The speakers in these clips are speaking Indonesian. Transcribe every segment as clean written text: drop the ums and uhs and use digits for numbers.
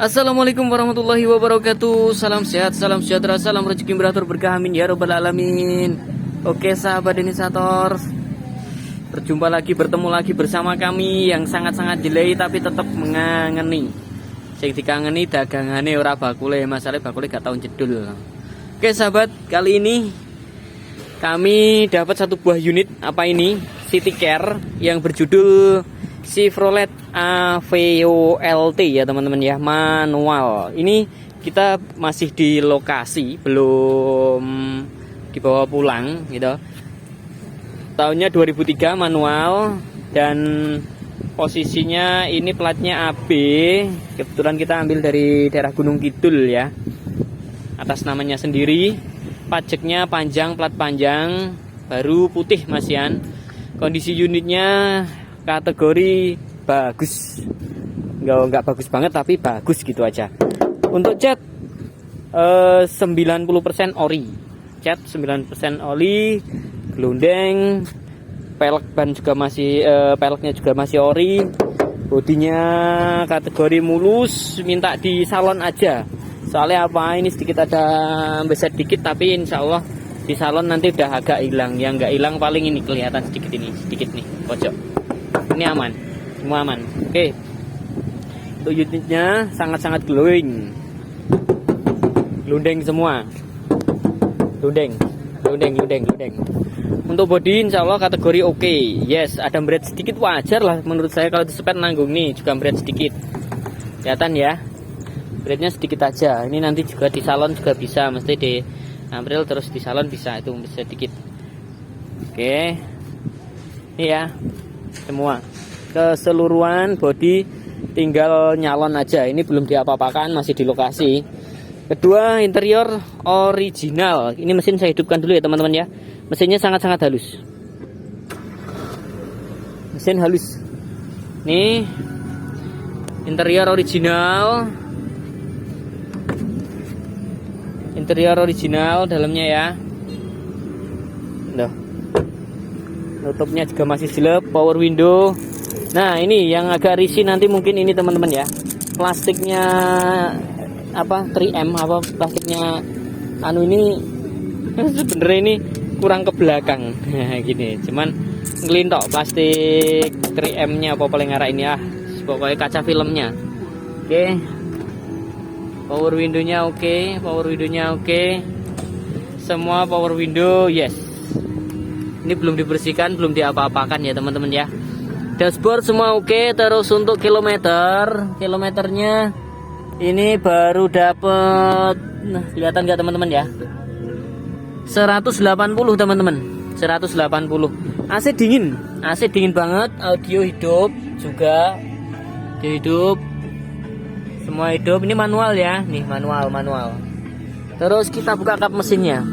Assalamualaikum warahmatullahi wabarakatuh. Salam sehat, salam sejahtera, salam rezeki beratur berkah, amin ya robbal alamin. Oke sahabat inisiator, bertemu lagi bersama kami yang sangat-sangat jelek tapi tetap mengangeni. Sing dikangeni dagangane ora bakule, masalahnya bakule gak tau jedul. Oke sahabat, kali ini kami dapat satu buah unit apa ini? City Care yang berjudul Chevrolet AVOLT ya teman-teman ya, manual. Ini kita masih di lokasi, belum dibawa pulang gitu. Tahunnya 2003, manual, dan posisinya ini platnya AB. Kebetulan kita ambil dari daerah Gunung Kidul ya, atas namanya sendiri. Pajaknya panjang, plat panjang, baru putih masian. Kondisi unitnya kategori bagus, nggak bagus banget tapi bagus gitu aja. Untuk cat 90% ori, cat 90% oli, gelundeng, pelek ban juga masih peleknya juga masih ori. Bodinya kategori mulus, minta di salon aja. Soalnya apa, ini sedikit ada beset dikit, tapi insya Allah di salon nanti udah agak hilang. Yang nggak hilang paling ini kelihatan sedikit nih pojok. Ini aman, semua aman. Oke, untuk unitnya sangat-sangat glowing, lundeng semua, lundeng. Untuk body insya Allah kategori oke. Yes, ada berat sedikit wajar lah menurut saya, kalau di sepet nanggung nih juga berat sedikit, kelihatan ya, beratnya sedikit aja. Ini nanti juga di salon juga bisa, mesti di April terus di salon bisa, itu bisa sedikit. Oke, ini ya semua keseluruhan body, tinggal nyalon aja. Ini belum diapa-apakan, masih di lokasi. Kedua, interior original. Ini mesin saya hidupkan dulu ya teman-teman ya. Mesinnya sangat-sangat halus, mesin halus. Nih interior original, interior original dalamnya ya. Loh, nutupnya juga masih jelek, power window. Nah ini yang agak risih nanti mungkin ini teman-teman ya, plastiknya apa 3M apa plastiknya anu ini sebenarnya ini kurang ke belakang gini, cuman ngelintok plastik 3M nya apa paling arah ini ya, pokoknya kaca filmnya. Oke, power windownya oke, semua power window yes. Ini belum dibersihkan, belum diapa-apakan ya teman-teman ya. Dashboard semua oke. Terus untuk kilometernya ini baru dapat, nah kelihatan nggak teman-teman ya, 180 teman-teman, 180. AC dingin banget, audio hidup juga, audio hidup, semua hidup. Ini manual ya, nih manual. Terus kita buka kap mesinnya.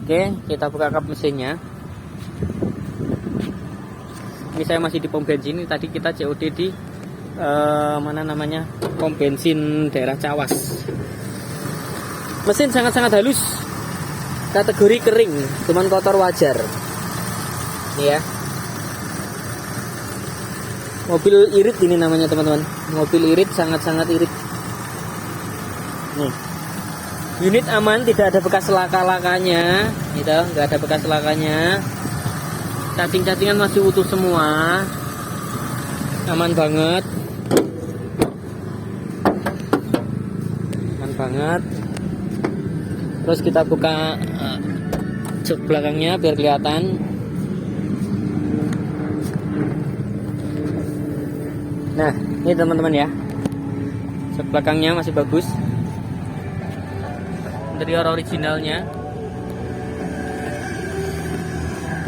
Oke, kita buka kap mesinnya. Ini saya masih di pom bensin. Ini tadi kita COD di mana namanya, pom bensin daerah Cawas. Mesin sangat-sangat halus, kategori kering, cuman kotor wajar. Ini ya, mobil irit ini namanya teman-teman, mobil irit, sangat-sangat irit. Nih, unit aman, tidak ada bekas laka-lakanya, gitu, nggak ada bekas lakanya. Cacing-cacingan masih utuh semua, aman banget, Terus kita buka jok belakangnya biar kelihatan. Nah, ini teman-teman ya, jok belakangnya masih bagus. Interior originalnya,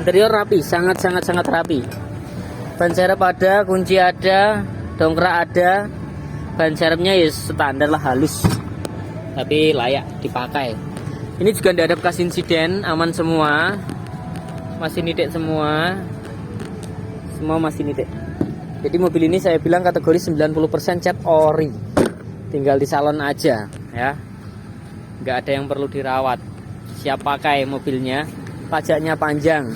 interior rapi, sangat rapi. Ban serep ada, kunci ada, dongkrak ada. Ban serepnya ya standar lah, halus tapi layak dipakai. Ini juga tidak ada bekas insiden, aman semua, masih nitik semua masih nitik. Jadi mobil ini saya bilang kategori 90% cat ori, tinggal di salon aja ya, nggak ada yang perlu dirawat, siap pakai mobilnya, pajaknya panjang.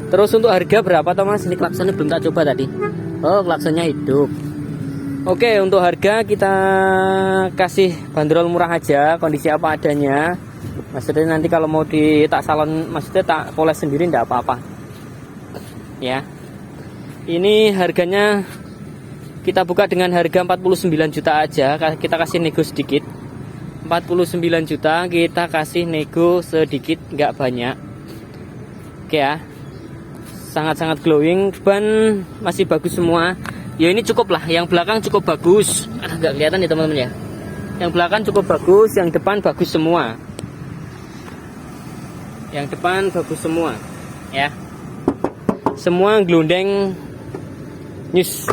Terus untuk harga berapa toh mas? Ini klaksonnya belum tak coba tadi. Oh, klaksonnya hidup. Oke, untuk harga kita kasih bandrol murah aja, kondisi apa adanya. Maksudnya nanti kalau mau di tak salon, maksudnya tak poles sendiri enggak apa-apa. Ya. Ini harganya kita buka dengan harga 49 juta aja, kita kasih nego sedikit. 49 juta kita kasih nego sedikit, nggak banyak. Oke ya. Sangat-sangat glowing, ban masih bagus semua. Ya ini cukup lah, yang belakang cukup bagus. Nggak kelihatan ya teman-teman ya. Yang belakang cukup bagus, yang depan bagus semua. Yang depan bagus semua, ya. Semua glundeng news.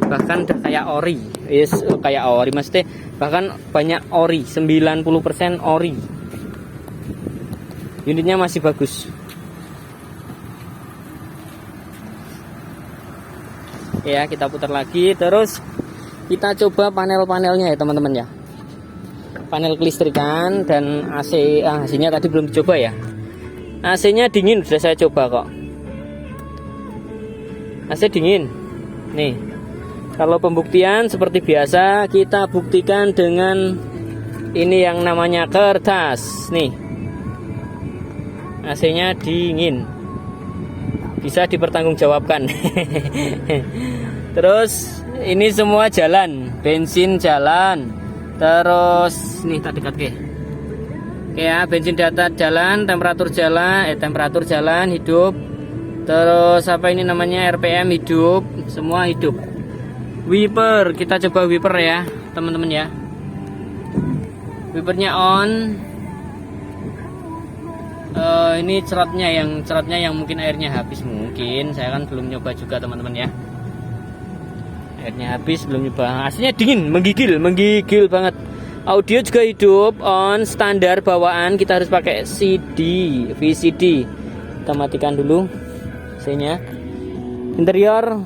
Bahkan udah kayak ori. Yes, kayak ori maksudnya. Bahkan banyak ori, 90% ori. Unitnya masih bagus. Ya, kita putar lagi, terus kita coba panel-panelnya ya teman-teman ya. Panel kelistrikan dan AC. AC-nya tadi belum dicoba ya. AC-nya dingin, sudah saya coba kok. AC dingin. Nih. Kalau pembuktian seperti biasa kita buktikan dengan ini yang namanya kertas. Nih. AC-nya dingin. Bisa dipertanggungjawabkan. Terus ini semua jalan, bensin jalan. Terus nih tak dekat ke. Oke ya, bensin data jalan, temperatur jalan hidup. Terus apa ini namanya, RPM hidup, semua hidup. Wiper, kita coba wiper ya, teman-teman ya. Wipernya on. Ini cerotnya yang mungkin airnya habis, mungkin saya kan belum nyoba juga teman-teman ya. Airnya habis, belum nyoba. Aslinya dingin, menggigil banget. Audio juga hidup, on, standar bawaan. Kita harus pakai VCD. Kita matikan dulu AC-nya. Interior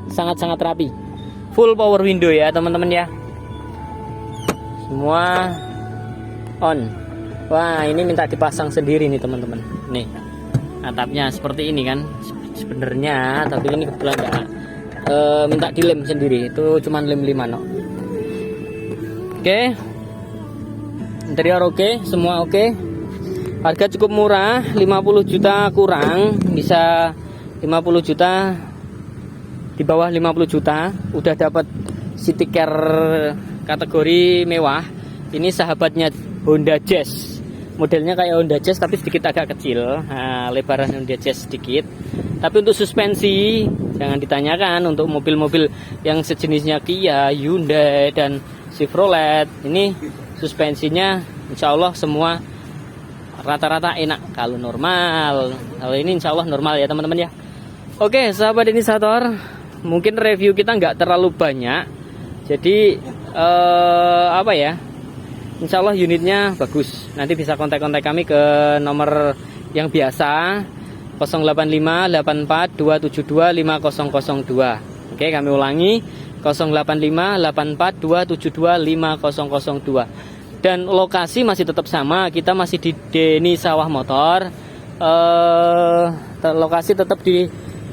sangat-sangat rapi, full power window ya teman-teman ya. Semua on. Wah, ini minta dipasang sendiri nih teman-teman. Nih, atapnya seperti ini kan sebenarnya, tapi ini kebetulan enggak. Minta dilem sendiri, itu cuman lem 5 no. Oke. Interior oke, semua oke. Harga cukup murah, 50 juta kurang, bisa 50 juta, di bawah 50 juta udah dapat city car kategori mewah. Ini sahabatnya Honda Jazz. Modelnya kayak Honda Jazz tapi sedikit agak kecil. Nah, lebaran Honda Jazz sedikit. Tapi untuk suspensi jangan ditanyakan, untuk mobil-mobil yang sejenisnya Kia, Hyundai dan Chevrolet, ini suspensinya insya Allah semua rata-rata enak. Kalau normal, kalau ini insya Allah normal ya teman-teman ya. Oke sahabat inisiator, mungkin review kita nggak terlalu banyak, jadi apa ya, insya Allah unitnya bagus. Nanti bisa kontak-kontak kami ke nomor yang biasa 085 84 272 5002. Oke, kami ulangi 085 84 272 5002. Dan lokasi masih tetap sama, kita masih di Deni Sawah Motor. Lokasi tetap di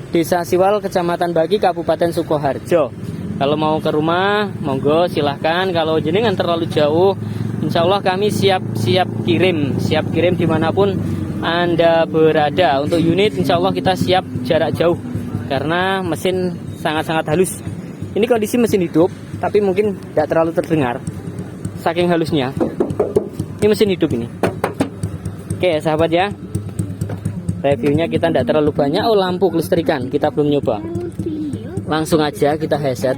Desa Siwal, Kecamatan Bagi, Kabupaten Sukoharjo. Kalau mau ke rumah, monggo silahkan. Kalau jenengan terlalu jauh, insya Allah kami siap kirim dimanapun Anda berada. Untuk unit insya Allah kita siap jarak jauh, karena mesin sangat-sangat halus. Ini kondisi mesin hidup, tapi mungkin tidak terlalu terdengar saking halusnya. Ini mesin hidup ini. Oke sahabat ya, reviewnya kita tidak terlalu banyak. Oh, lampu kelistrikan kita belum nyoba, langsung aja kita headset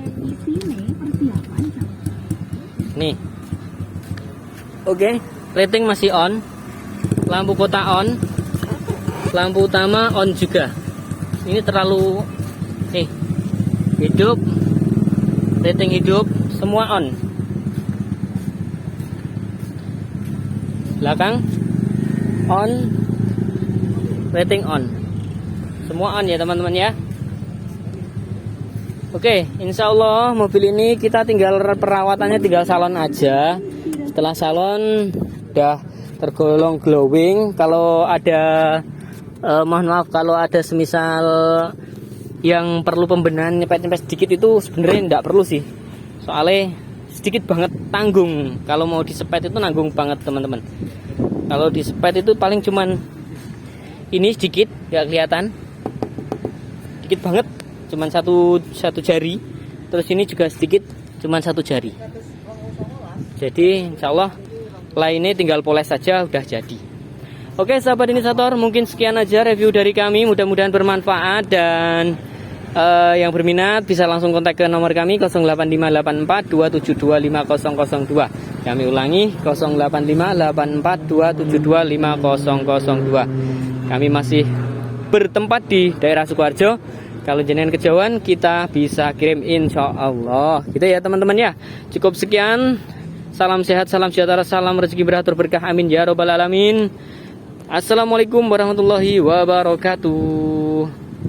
nih. Oke, rating masih on, lampu kota on, lampu utama on juga. Ini terlalu hidup, rating hidup, semua on. Belakang on, rating on, semua on ya teman-teman ya. Oke, insya Allah mobil ini kita tinggal perawatannya, tinggal salon aja. Setelah salon udah tergolong glowing. Kalau ada mohon maaf kalau ada semisal yang perlu pembenahan nyepet-nyepet sedikit itu sebenarnya tidak perlu sih, soalnya sedikit banget tanggung. Kalau mau disepet itu nanggung banget teman-teman. Kalau disepet itu paling cuman ini sedikit nggak kelihatan, sedikit banget, cuman satu jari. Terus ini juga sedikit, cuman satu jari. Jadi insya Allah lainnya tinggal poles saja udah jadi. Oke sahabat inisiator, mungkin sekian aja review dari kami, mudah-mudahan bermanfaat. Dan yang berminat bisa langsung kontak ke nomor kami 085842725002. Kami ulangi 085842725002. Kami masih bertempat di daerah Sukoharjo. Kalau jenengan kejauhan kita bisa kirim insya Allah. Gitu ya teman-teman ya. Cukup sekian. Salam sehat, salam sejahtera, salam rezeki beratur berkah, amin ya robbal alamin. Assalamualaikum warahmatullahi wabarakatuh.